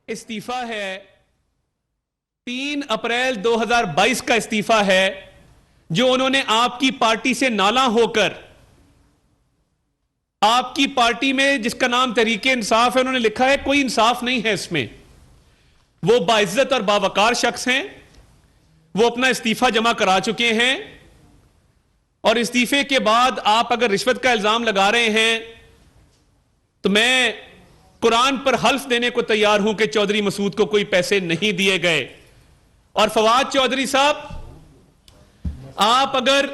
استعفا ہے 3 اپریل 2022 کا استعفا ہے جو انہوں نے آپ کی پارٹی سے نالاں ہو کر آپ کی پارٹی میں جس کا نام تحریک انصاف ہے انہوں نے لکھا ہے کوئی انصاف نہیں ہے اس میں. وہ باعزت اور باوقار شخص ہیں. وہ اپنا استعفا جمع کرا چکے ہیں اور استعفے کے بعد آپ اگر رشوت کا الزام لگا رہے ہیں تو میں قرآن پر حلف دینے کو تیار ہوں کہ چودھری مسعود کو کوئی پیسے نہیں دیے گئے. اور فواد چودھری صاحب آپ اگر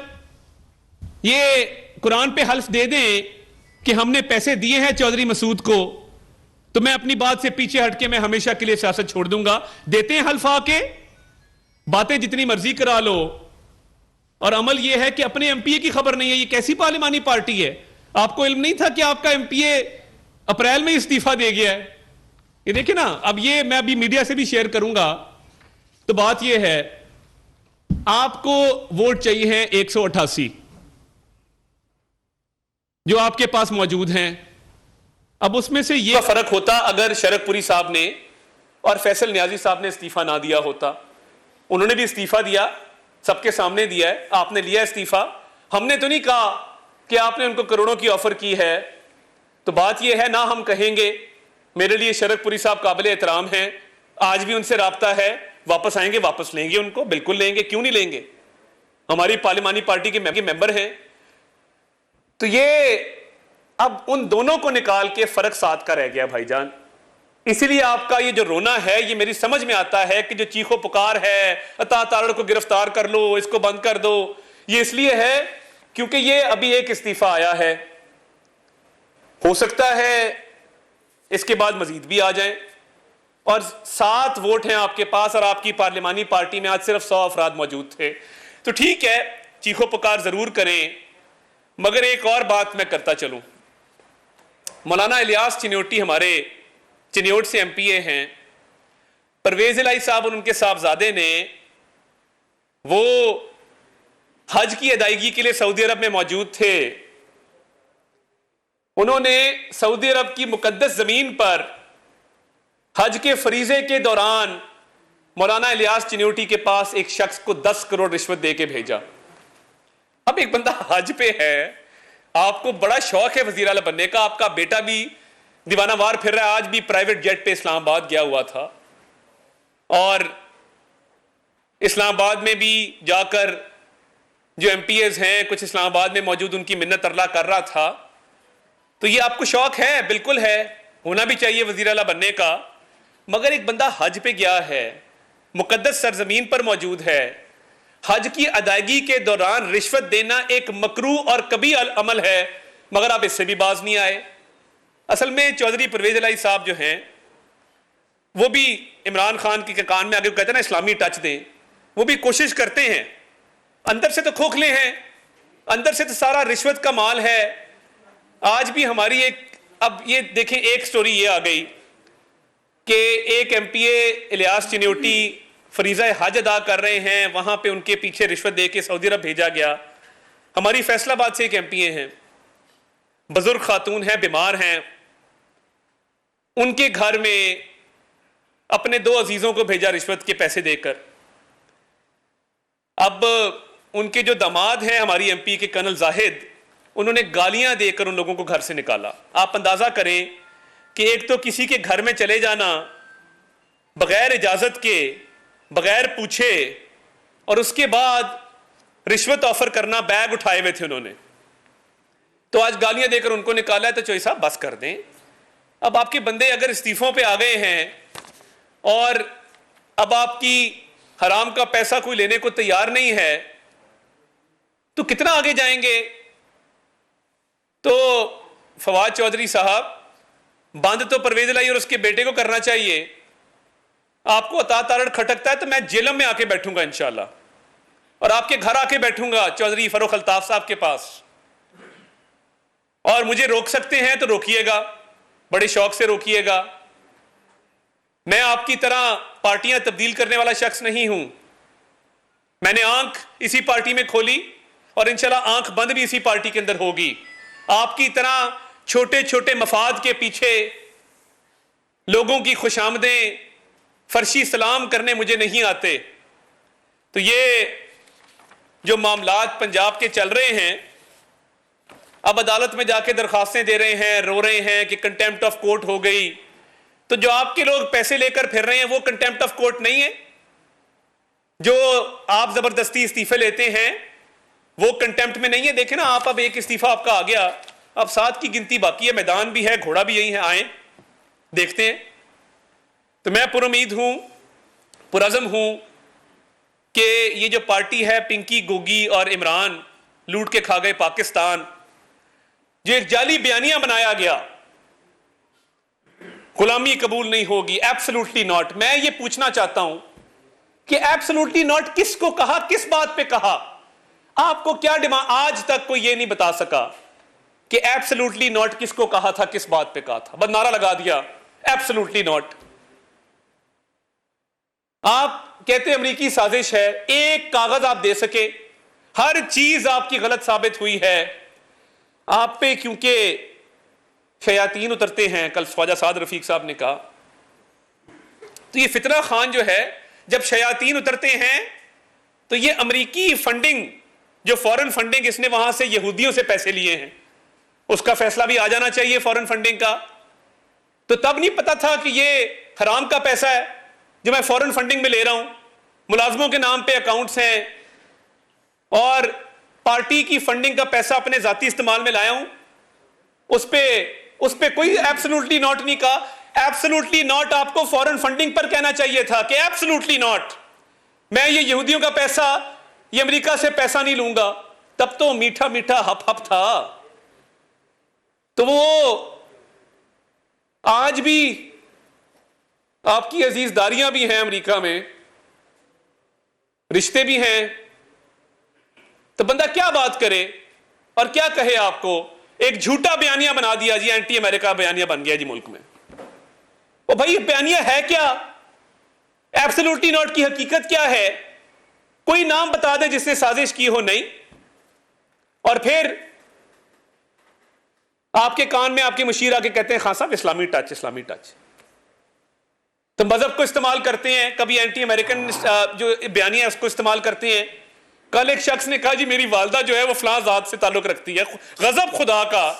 یہ قرآن پہ حلف دے دیں کہ ہم نے پیسے دیے ہیں چودھری مسعود کو تو میں اپنی بات سے پیچھے ہٹ کے میں ہمیشہ کے لیے سیاست چھوڑ دوں گا. دیتے ہیں حلف آ کے باتیں جتنی مرضی کرا لو اور عمل یہ ہے کہ اپنے ایم پی اے کی خبر نہیں ہے. یہ کیسی پارلیمانی پارٹی ہے؟ آپ کو علم نہیں تھا کہ آپ کا ایم پی اے اپریل میں استعفا دے گیا ہے؟ یہ دیکھیں نا. اب یہ میں ابھی میڈیا سے بھی شیئر کروں گا. تو بات یہ ہے آپ کو ووٹ چاہیے ہیں 188 جو آپ کے پاس موجود ہیں. اب اس میں سے یہ فرق ہوتا اگر شرک پوری صاحب نے اور فیصل نیازی صاحب نے استعفا نہ دیا ہوتا. انہوں نے بھی استعفا دیا, سب کے سامنے دیا ہے. آپ نے لیا استعفا. ہم نے تو نہیں کہا کہ آپ نے ان کو کروڑوں کی آفر کی ہے. تو بات یہ ہے نہ ہم کہیں گے. میرے لیے شرک پوری صاحب قابل احترام ہیں. آج بھی ان سے رابطہ ہے. واپس آئیں گے واپس لیں گے ان کو, بالکل لیں گے. کیوں نہیں لیں گے؟ ہماری پارلیمانی پارٹی کے ممبر ہیں. تو یہ اب ان دونوں کو نکال کے فرق 7 کا رہ گیا بھائی جان. اسی لیے آپ کا یہ جو رونا ہے یہ میری سمجھ میں آتا ہے کہ جو چیخو پکار ہے عطا تارڑ کو گرفتار کر لو, اس کو بند کر دو, یہ اس لیے ہے کیونکہ یہ ابھی ایک استعفا آیا ہے. ہو سکتا ہے اس کے بعد مزید بھی آ جائیں. اور 7 ووٹ ہیں آپ کے پاس اور آپ کی پارلیمانی پارٹی میں آج صرف 100 افراد موجود تھے. تو ٹھیک ہے چیخو پکار ضرور کریں, مگر ایک اور بات میں کرتا چلوں. مولانا الیاس چنیوٹی ہمارے چنیوٹ سے ایم پی اے ہیں. پرویز الہی صاحب اور ان کے صاحبزادے نے وہ حج کی ادائیگی کے لیے سعودی عرب میں موجود تھے. انہوں نے سعودی عرب کی مقدس زمین پر حج کے فریضے کے دوران مولانا الیاس چنیوٹی کے پاس ایک شخص کو 10 کروڑ رشوت دے کے بھیجا. اب ایک بندہ حج پہ ہے, آپ کو بڑا شوق ہے وزیر اعلیٰ بننے کا, آپ کا بیٹا بھی دیوانہ وار پھر رہا ہے, آج بھی پرائیویٹ جیٹ پہ اسلام آباد گیا ہوا تھا, اور اسلام آباد میں بھی جا کر جو ایم پی ایز ہیں کچھ اسلام آباد میں موجود ان کی منت ارلا کر رہا تھا. تو یہ آپ کو شوق ہے, بالکل ہے, ہونا بھی چاہیے وزیر اعلیٰ بننے کا. مگر ایک بندہ حج پہ گیا ہے, مقدس سرزمین پر موجود ہے, حج کی ادائیگی کے دوران رشوت دینا ایک مکروہ اور کبیح عمل ہے, مگر آپ اس سے بھی باز نہیں آئے. اصل میں چودھری پرویز الہی صاحب جو ہیں وہ بھی عمران خان کے کان میں آگے کہتے ہیں نا اسلامی ٹچ دیں, وہ بھی کوشش کرتے ہیں. اندر سے تو کھوکھلے ہیں, اندر سے تو سارا رشوت کا مال ہے. آج بھی ہماری اب یہ دیکھیں ایک سٹوری یہ آ گئی کہ ایک ایم پی اے الیاس چنیوٹی فریضہ حج ادا کر رہے ہیں, وہاں پہ ان کے پیچھے رشوت دے کے سعودی عرب بھیجا گیا. ہماری فیصل آباد سے ایک ایم پی اے ہیں, بزرگ خاتون ہیں, بیمار ہیں, ان کے گھر میں اپنے 2 عزیزوں کو بھیجا رشوت کے پیسے دے کر. اب ان کے جو داماد ہیں ہماری ایم پی کے کرنل زاہد, انہوں نے گالیاں دے کر ان لوگوں کو گھر سے نکالا. آپ اندازہ کریں کہ ایک تو کسی کے گھر میں چلے جانا بغیر اجازت کے, بغیر پوچھے, اور اس کے بعد رشوت آفر کرنا. بیگ اٹھائے ہوئے تھے انہوں نے, تو آج گالیاں دے کر ان کو نکالا ہے. تو چوہدری صاحب بس کر دیں. اب آپ کے بندے اگر استعفوں پہ آ گئے ہیں اور اب آپ کی حرام کا پیسہ کوئی لینے کو تیار نہیں ہے تو کتنا آگے جائیں گے؟ تو فواد چودھری صاحب بند تو پرویز الہی اور اس کے بیٹے کو کرنا چاہیے. آپ کو عطا تارڑ کھٹکتا ہے تو میں جیلم میں آ کے بیٹھوں گا انشاءاللہ, اور آپ کے گھر آ کے بیٹھوں گا چودھری فروخ الطاف صاحب کے پاس. اور مجھے روک سکتے ہیں تو روکیے گا, بڑے شوق سے روکیے گا. میں آپ کی طرح پارٹیاں تبدیل کرنے والا شخص نہیں ہوں. میں نے آنکھ اسی پارٹی میں کھولی اور انشاءاللہ آنکھ بند بھی اسی پارٹی کے اندر ہوگی. آپ کی طرح چھوٹے چھوٹے مفاد کے پیچھے لوگوں کی خوشامدیں فرشی سلام کرنے مجھے نہیں آتے. تو یہ جو معاملات پنجاب کے چل رہے ہیں، اب عدالت میں جا کے درخواستیں دے رہے ہیں، رو رہے ہیں کہ کنٹیمپٹ آف کورٹ ہو گئی. تو جو آپ کے لوگ پیسے لے کر پھر رہے ہیں وہ کنٹیمپٹ آف کورٹ نہیں ہے. جو آپ زبردستی استعفے لیتے ہیں وہ کنٹیمپٹ میں نہیں ہے. دیکھیں نا آپ، اب ایک استعفیٰ آپ کا آ گیا، اب 7 کی گنتی باقی ہے، میدان بھی ہے، گھوڑا بھی یہی ہے، آئیں دیکھتے ہیں. تو میں پر امید ہوں، پرعزم ہوں کہ یہ جو پارٹی ہے پنکی گوگی اور عمران لوٹ کے کھا گئے پاکستان، جو ایک جعلی بیانیہ بنایا گیا، غلامی قبول نہیں ہوگی، ایبسلوٹلی ناٹ. میں یہ پوچھنا چاہتا ہوں کہ ایبسلوٹلی ناٹ کس کو کہا، کس بات پہ کہا؟ آپ کو کیا ڈیمانڈ؟ آج تک کوئی یہ نہیں بتا سکا کہ ایبسلوٹلی ناٹ کس کو کہا تھا، کس بات پہ کہا تھا. بس نعرہ لگا دیا ایبسلوٹلی ناٹ. آپ کہتے امریکی سازش ہے، ایک کاغذ آپ دے سکے، ہر چیز آپ کی غلط ثابت ہوئی ہے. آپ پہ کیونکہ شیاطین اترتے ہیں، کل خواجہ سعد رفیق صاحب نے کہا، تو یہ فتنہ خان جو ہے، جب شیاطین اترتے ہیں تو یہ امریکی فنڈنگ، جو فورن فنڈنگ اس نے وہاں سے یہودیوں سے پیسے لیے ہیں، اس کا فیصلہ بھی آ جانا چاہیے فورن فنڈنگ کا. تو تب نہیں پتا تھا کہ یہ حرام کا پیسہ ہے جو میں فورن فنڈنگ میں لے رہا ہوں، ملازموں کے نام پہ اکاؤنٹس ہیں، اور پارٹی کی فنڈنگ کا پیسہ اپنے ذاتی استعمال میں لایا ہوں. اس پہ کوئی ایبسلوٹلی ناٹ نہیں کہا. ایبسلوٹلی ناٹ آپ کو فورن فنڈنگ پر کہنا چاہیے تھا کہ ایبسلوٹلی ناٹ، میں یہ یہودیوں کا پیسہ، یہ امریکہ سے پیسہ نہیں لوں گا. تب تو میٹھا میٹھا ہپ ہپ تھا. تو وہ آج بھی آپ کی عزیز داریاں بھی ہیں امریکہ میں، رشتے بھی ہیں. تو بندہ کیا بات کرے اور کیا کہے؟ آپ کو ایک جھوٹا بیانیہ بنا دیا جی، اینٹی امریکہ بیانیہ بن گیا جی ملک میں. وہ بھائی یہ بیانیہ ہے کیا؟ ایبسلوٹلی ناٹ کی حقیقت کیا ہے؟ کوئی نام بتا دے جس نے سازش کی ہو. نہیں. اور پھر آپ کے کان میں آپ کے مشیر آ کے کہتے ہیں خان صاحب اسلامی ٹچ، اسلامی ٹچ. تو مذہب کو استعمال کرتے ہیں، کبھی اینٹی امریکن جو بیانیہ ہے اس کو استعمال کرتے ہیں. کل ایک شخص نے کہا جی میری والدہ جو ہے وہ فلاں ذات سے تعلق رکھتی ہے. غضب خدا کا.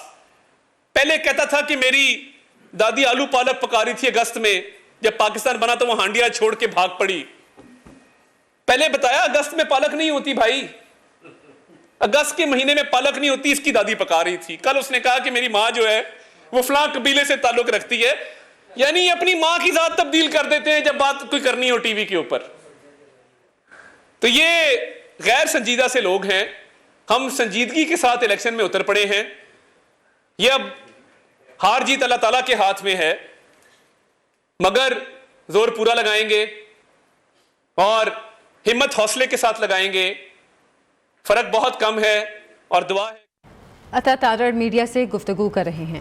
پہلے کہتا تھا کہ میری دادی آلو پالک پکا رہی تھی اگست میں، جب پاکستان بنا تو وہ ہانڈیا چھوڑ کے بھاگ پڑی. پہلے بتایا اگست میں پالک نہیں ہوتی بھائی، اگست کے مہینے میں پالک نہیں ہوتی، اس کی دادی پکا رہی تھی. کل اس نے کہا کہ میری ماں جو ہے وہ فلاں قبیلے سے تعلق رکھتی ہے. یعنی اپنی ماں کی ذات تبدیل کر دیتے ہیں جب بات کوئی کرنی ہو ٹی وی کے اوپر. تو یہ غیر سنجیدہ سے لوگ ہیں. ہم سنجیدگی کے ساتھ الیکشن میں اتر پڑے ہیں. یہ اب ہار جیت اللہ تعالیٰ کے ہاتھ میں ہے، مگر زور پورا لگائیں گے اور ہمت حوصلے کے ساتھ لگائیں گے. فرق بہت کم ہے اور دعا ہے. عطا تارڑ میڈیا سے گفتگو کر رہے ہیں.